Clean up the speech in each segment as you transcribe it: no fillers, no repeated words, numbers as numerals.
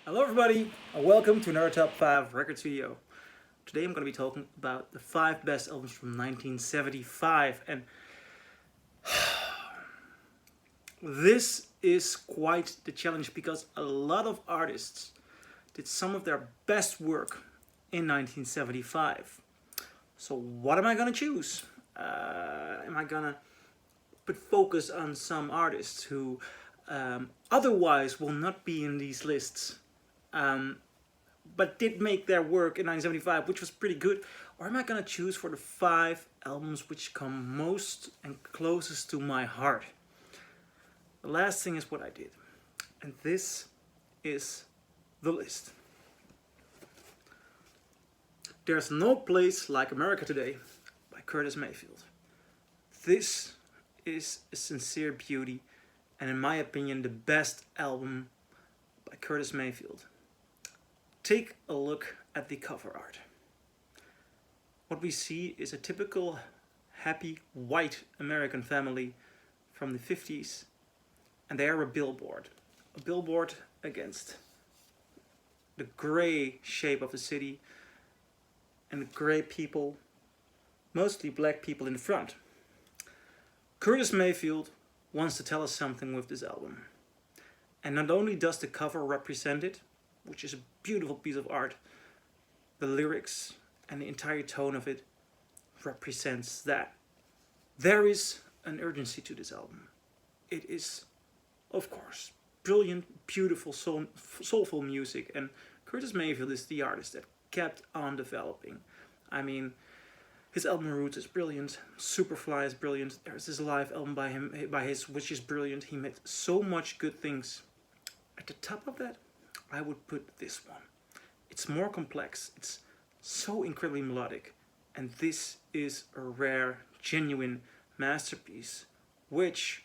Hello everybody, and welcome to another Top 5 Records video. Today I'm going to be talking about the 5 best albums from 1975, and this is quite the challenge because a lot of artists did some of their best work in 1975. So what am I going to choose? Am I going to put focus on some artists who otherwise will not be in these lists? But did make their work in 1975, which was pretty good? Or am I gonna choose for the 5 albums which come most and closest to my heart? The last thing is what I did, and this is the list. There's No Place Like America Today by Curtis Mayfield. This is a sincere beauty, and in my opinion the best album by Curtis Mayfield. Take a look at the cover art. What we see is a typical happy white American family from the 50s, and they are a billboard against the gray shape of the city and the gray people, mostly black people, in the front. Curtis Mayfield wants to tell us something with this album, and not only does the cover represent it, which is a beautiful piece of art, the lyrics and the entire tone of it represents that. There is an urgency to this album. It is, of course, brilliant, beautiful, soulful music, and Curtis Mayfield is the artist that kept on developing. I mean, his album Roots is brilliant, Superfly is brilliant, there's this live album by his, which is brilliant. He made so much good things. At the top of that, I would put this one. It's more complex, it's so incredibly melodic, and this is a rare, genuine masterpiece, which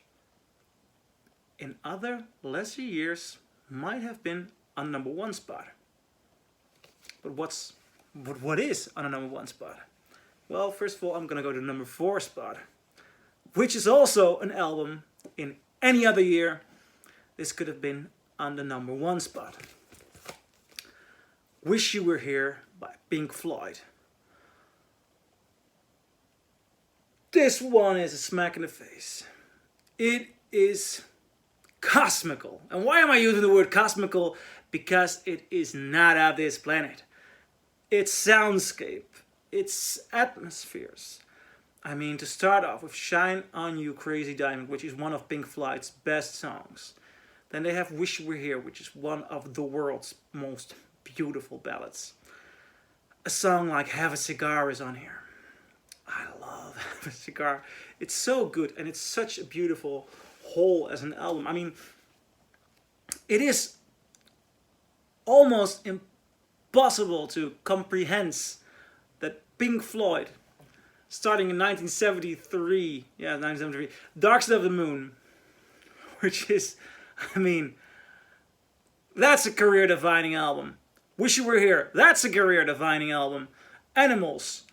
in other lesser years might have been on the #1 spot. But what is on a #1 spot? Well, first of all, I'm gonna go to the #4 spot, which is also an album in any other year. This could have been on the #1 spot. Wish You Were Here by Pink Floyd. This one is a smack in the face. It is cosmical. And why am I using the word cosmical? Because it is not of this planet. It's soundscape. It's atmospheres. I mean, to start off with Shine On You Crazy Diamond, which is one of Pink Floyd's best songs. Then they have Wish You Were Here, which is one of the world's most beautiful ballads. A song like Have a Cigar is on here. I love Have a Cigar. It's so good, and it's such a beautiful whole as an album. I mean, it is almost impossible to comprehend that Pink Floyd, starting in 1973, Dark Side of the Moon, which is, I mean, that's a career-defining album. Wish You Were Here, that's a career-defining album. Animals,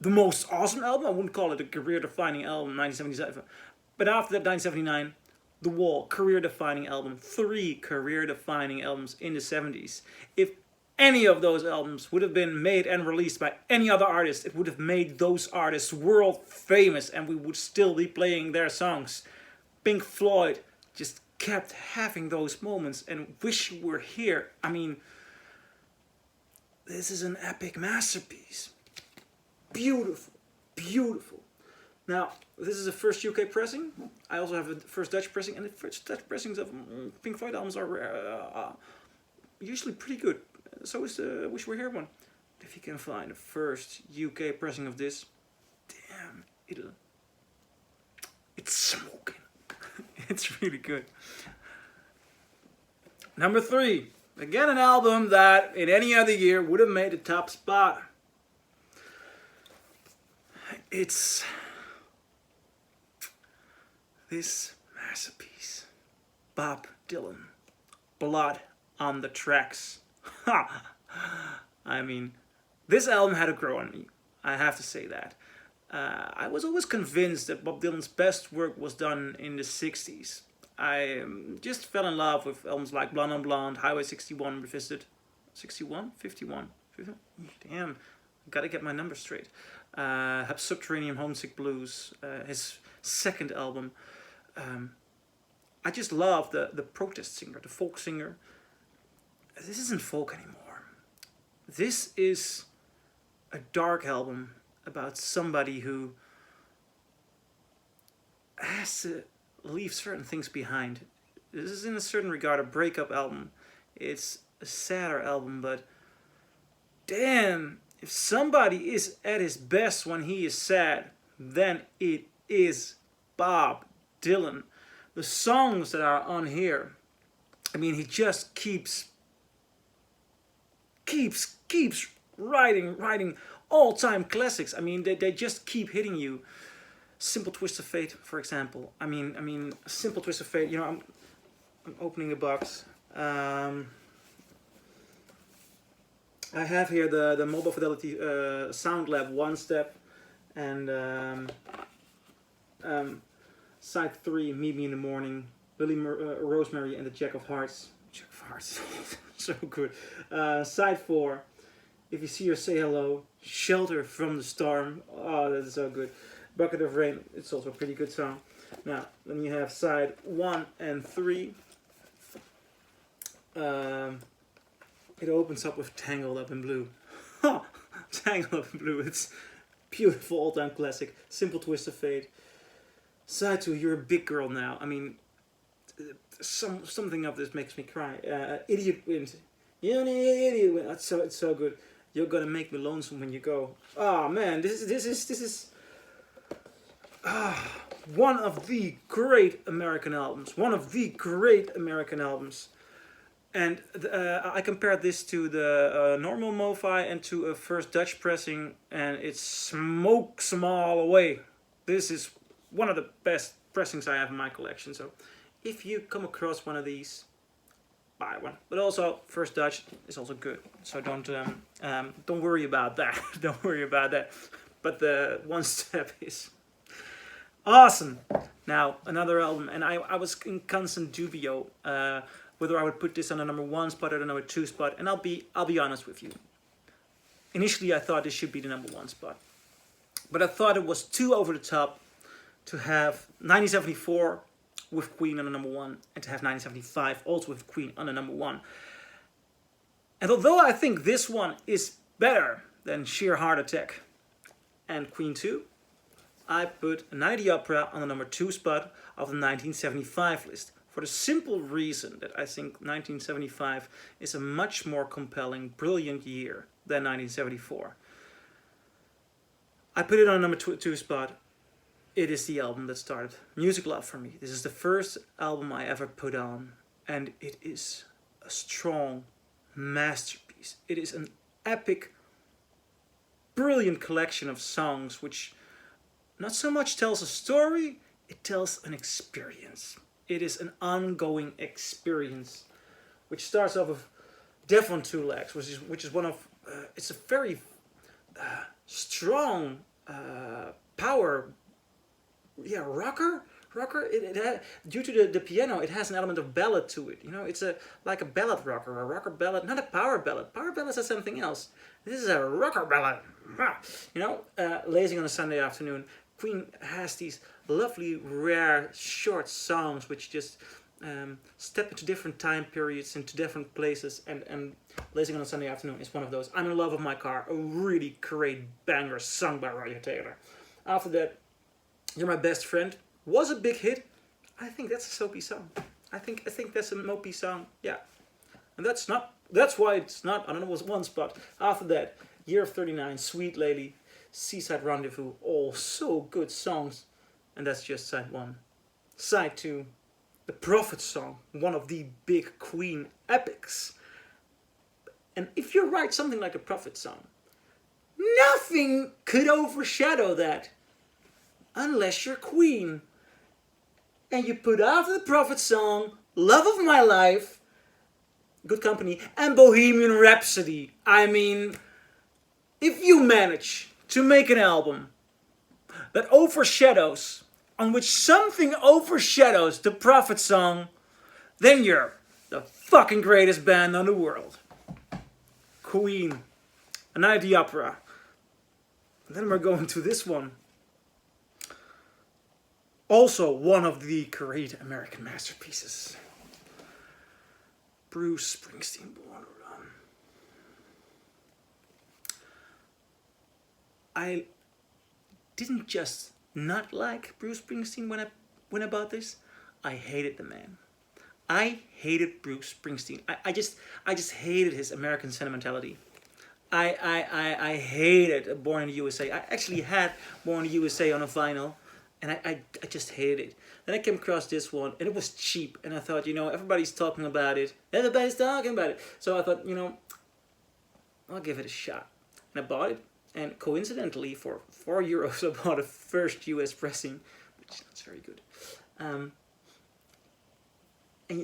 the most awesome album. I wouldn't call it a career-defining album, 1977. But after that, 1979, The Wall, career-defining album. 3 career-defining albums in the 70s. If any of those albums would have been made and released by any other artist, it would have made those artists world famous, and we would still be playing their songs. Pink Floyd just kept having those moments, and Wish You Were Here, I mean, this is an epic masterpiece. Beautiful, beautiful. Now, this is the first UK pressing. I also have a first Dutch pressing, and the first Dutch pressings of Pink Floyd albums are usually pretty good. So is the Wish You Were Here one. If you can find the first UK pressing of this, damn, it's smoking. It's really good. #3. Again, an album that in any other year would have made the top spot. It's this masterpiece. Bob Dylan. Blood on the Tracks. I mean, this album had to grow on me. I have to say that. I was always convinced that Bob Dylan's best work was done in the 60s. just fell in love with albums like Blonde on Blonde, Highway 61 Revisited. 61? 51? 51? Damn, gotta get my numbers straight. Subterranean Homesick Blues, his second album. I just love the protest singer, the folk singer. This isn't folk anymore. This is a dark album about somebody who has to leave certain things behind. This is in a certain regard a breakup album. It's a sadder album, but damn, if somebody is at his best when he is sad, then it is Bob Dylan. The songs that are on here, I mean, he just keeps writing all-time classics. I mean, they just keep hitting you. Simple Twist of Fate, for example. I mean, Simple Twist of Fate. You know, I'm opening a box. I have here the Mobile Fidelity Sound Lab One Step, and side 3, Meet Me in the Morning, Lily Rosemary and the Jack of Hearts. Jack of Hearts, so good. Side 4, If You See Her Say Hello, Shelter from the Storm. Oh, that is so good. Bucket of Rain, it's also a pretty good song. Now, then you have side 1 and 3. It opens up with Tangled Up in Blue. Tangled Up in Blue, it's beautiful all-time classic. Simple Twist of Fate. Side 2, You're a Big Girl Now. I mean, something of this makes me cry. Idiot Wind. You're an idiot wind. It's so good. You're gonna make me lonesome when you go. Oh man, this is one of the great American albums. One of the great American albums. And I compared this to the normal MoFi and to a first Dutch pressing, and it smokes them all away. This is one of the best pressings I have in my collection. So if you come across one of these, buy one. But also, first Dutch is also good. So don't worry about that. Don't worry about that. But the One Step is awesome. Now, another album, and I was in constant dubio whether I would put this on the number 1 spot or the number 2 spot, and I'll be honest with you. Initially, I thought this should be the number 1 spot, but I thought it was too over the top to have 1974 with Queen on the number 1, and to have 1975 also with Queen on the number 1. And although I think this one is better than Sheer Heart Attack and Queen 2, I put Night of the Opera on the number 2 spot of the 1975 list. For the simple reason that I think 1975 is a much more compelling, brilliant year than 1974. I put it on number 2 spot. It is the album that started music love for me. This is the first album I ever put on, and it is a strong masterpiece. It is an epic, brilliant collection of songs which not so much tells a story, it tells an experience. It is an ongoing experience, which starts off with Death on Two Legs, which is one of it's a very strong power rocker. It due to the piano, it has an element of ballad to it. You know, it's like a ballad rocker, a rocker ballad, not a power ballad. Power ballads are something else. This is a rocker ballad. You know, lazing on a Sunday afternoon. Queen has these lovely, rare, short songs which just step into different time periods, into different places, and Lazing on a Sunday Afternoon is one of those. I'm in Love with My Car, a really great banger sung by Roger Taylor. After that, You're My Best Friend was a big hit. I think that's a soapy song. I think that's a mopey song, yeah. And that's why it's not on the 1 spot. After that, Year of 39, Sweet Lady, Seaside Rendezvous, all so good songs. And that's just side 1. Side 2, the Prophet song, one of the big Queen epics. And if you write something like a Prophet song, nothing could overshadow that unless you're Queen. And you put after the Prophet song, Love of My Life, Good Company, and Bohemian Rhapsody. I mean, if you manage to make an album that overshadows on which something overshadows the Prophet song, then you're the fucking greatest band on the world. Queen, A Night at the Opera. And then we're going to this one. Also one of the great American masterpieces. Bruce Springsteen, Born to Run. I didn't just not like Bruce Springsteen when I bought this. I hated the man. I hated Bruce Springsteen. I just hated his American sentimentality. I hated Born in the USA. I actually had Born in the USA on a vinyl, and I just hated it. Then I came across this one, and it was cheap, and I thought, everybody's talking about it. Everybody's talking about it. So I thought, I'll give it a shot. And I bought it, and coincidentally, for €4, I bought a first US pressing, which is very good. And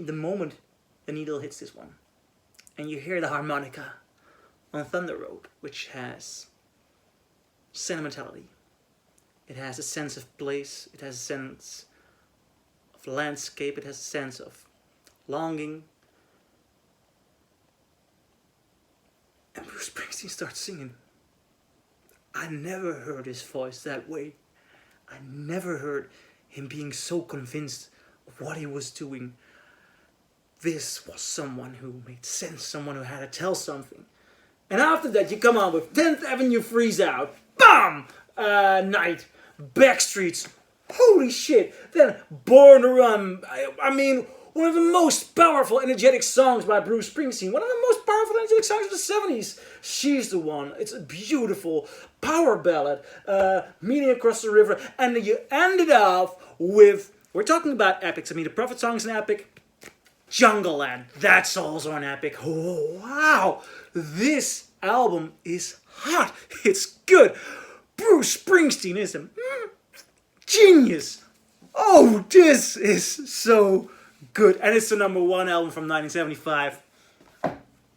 the moment the needle hits this one, and you hear the harmonica on Thunder Road, which has sentimentality. It has a sense of place, it has a sense of landscape, it has a sense of longing. And Bruce Springsteen starts singing. I never heard his voice that way. I never heard him being so convinced of what he was doing. This was someone who made sense, someone who had to tell something. And after that, you come on with 10th Avenue Freeze Out, BAM! Night, Backstreets, holy shit. Then Born to Run, I mean, one of the most powerful, energetic songs by Bruce Springsteen. One of the most powerful, energetic songs of the 70s. She's the One. It's a beautiful power ballad, Meeting Across the River. And then you end it off with, we're talking about epics. I mean, the Prophet song's an epic. Jungle Land, that's also an epic. Oh, wow, this album is hot. It's good. Bruce Springsteen is a genius. Oh, this is so good. And it's the #1 album from 1975.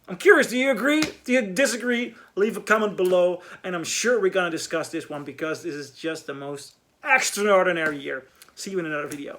I'm curious, do you agree? Do you disagree? Leave a comment below. And I'm sure we're going to discuss this one because this is just the most extraordinary year. See you in another video.